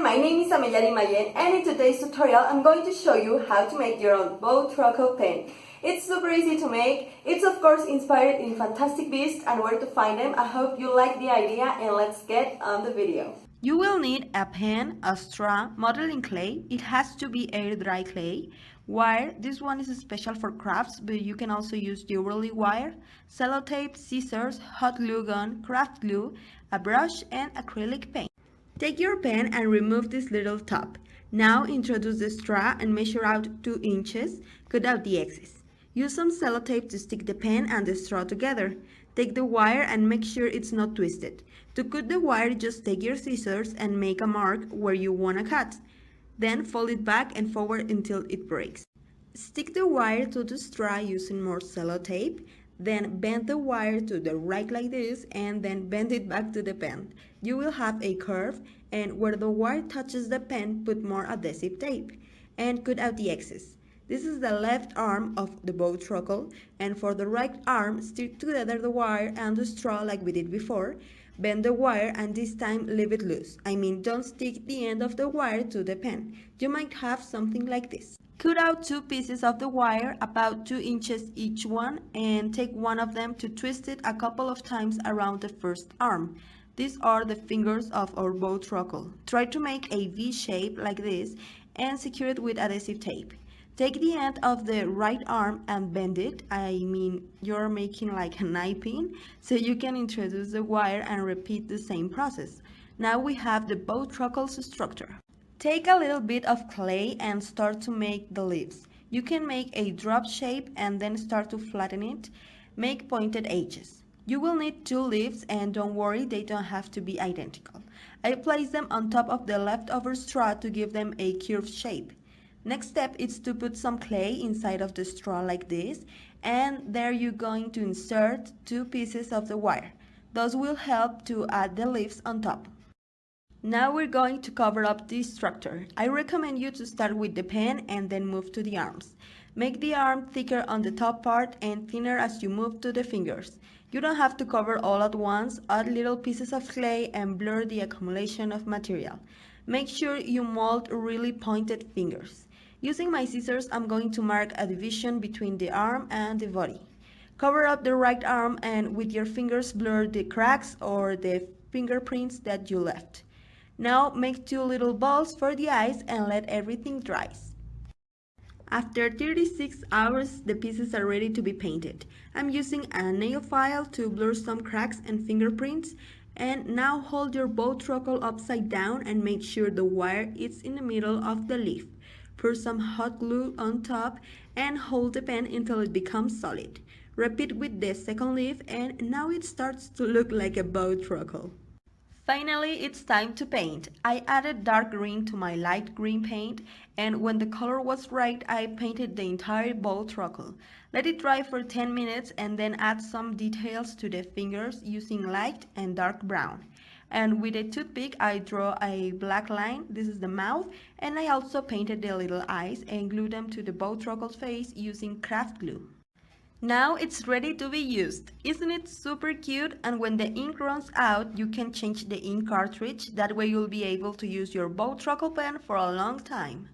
my name is Amellali Mayén, and in today's tutorial I'm going to show you how to make your own Bowtruckle pen. It's super easy to make. It's of course inspired in fantastic beasts and where to find them. I hope you like the idea, and let's get on the video. You will need a pen, a straw, modeling clay. It has to be air dry clay. Wire, this one is special for crafts, but you can also use jewelry wire. Sellotape, scissors, hot glue gun, craft glue, a brush, and acrylic paint. Take your pen and remove this little top. Now introduce the straw and measure out 2 inches. Cut out the excess. Use some sellotape to stick the pen and the straw together. Take the wire and make sure it's not twisted. To cut the wire, just take your scissors and make a mark where you want to cut. Then fold it back and forward until it breaks. Stick the wire to the straw using more sellotape. Then bend the wire to the right like this, and then bend it back to the pen. You will have a curve, and where the wire touches the pen, put more adhesive tape and cut out the excess. This is the left arm of the Bowtruckle, and for the right arm, stick together the wire and the straw like we did before. Bend the wire and this time leave it loose. Don't stick the end of the wire to the pen. You might have something like this. Cut out 2 pieces of the wire, about 2 inches each one, and take one of them to twist it a couple of times around the first arm. These are the fingers of our Bowtruckle. Try to make a V shape like this and secure it with adhesive tape. Take the end of the right arm and bend it. You're making like an eye pin, so you can introduce the wire and repeat the same process. Now we have the Bowtruckle's structure. Take a little bit of clay and start to make the leaves. You can make a drop shape and then start to flatten it. Make pointed edges. You will need 2 leaves, and don't worry, they don't have to be identical. I place them on top of the leftover straw to give them a curved shape. Next step is to put some clay inside of the straw like this, and there you're going to insert 2 pieces of the wire. Those will help to add the leaves on top. Now we're going to cover up this structure. I recommend you to start with the pen and then move to the arms. Make the arm thicker on the top part and thinner as you move to the fingers. You don't have to cover all at once. Add little pieces of clay and blur the accumulation of material. Make sure you mold really pointed fingers. Using my scissors, I'm going to mark a division between the arm and the body. Cover up the right arm and with your fingers blur the cracks or the fingerprints that you left. Now make 2 little balls for the eyes and let everything dry. After 36 hours, the pieces are ready to be painted. I'm using a nail file to blur some cracks and fingerprints. And now hold your Bowtruckle upside down and make sure the wire is in the middle of the leaf. Pour some hot glue on top and hold the pen until it becomes solid. Repeat with the second leaf, and now it starts to look like a Bowtruckle. Finally, it's time to paint. I added dark green to my light green paint, and when the color was right, I painted the entire Bowtruckle. Let it dry for 10 minutes and then add some details to the fingers using light and dark brown. And with a toothpick, I draw a black line. This is the mouth, and I also painted the little eyes and glued them to the Bowtruckle's face using craft glue. Now it's ready to be used. Isn't it super cute? And when the ink runs out, you can change the ink cartridge. That way you'll be able to use your Bowtruckle pen for a long time.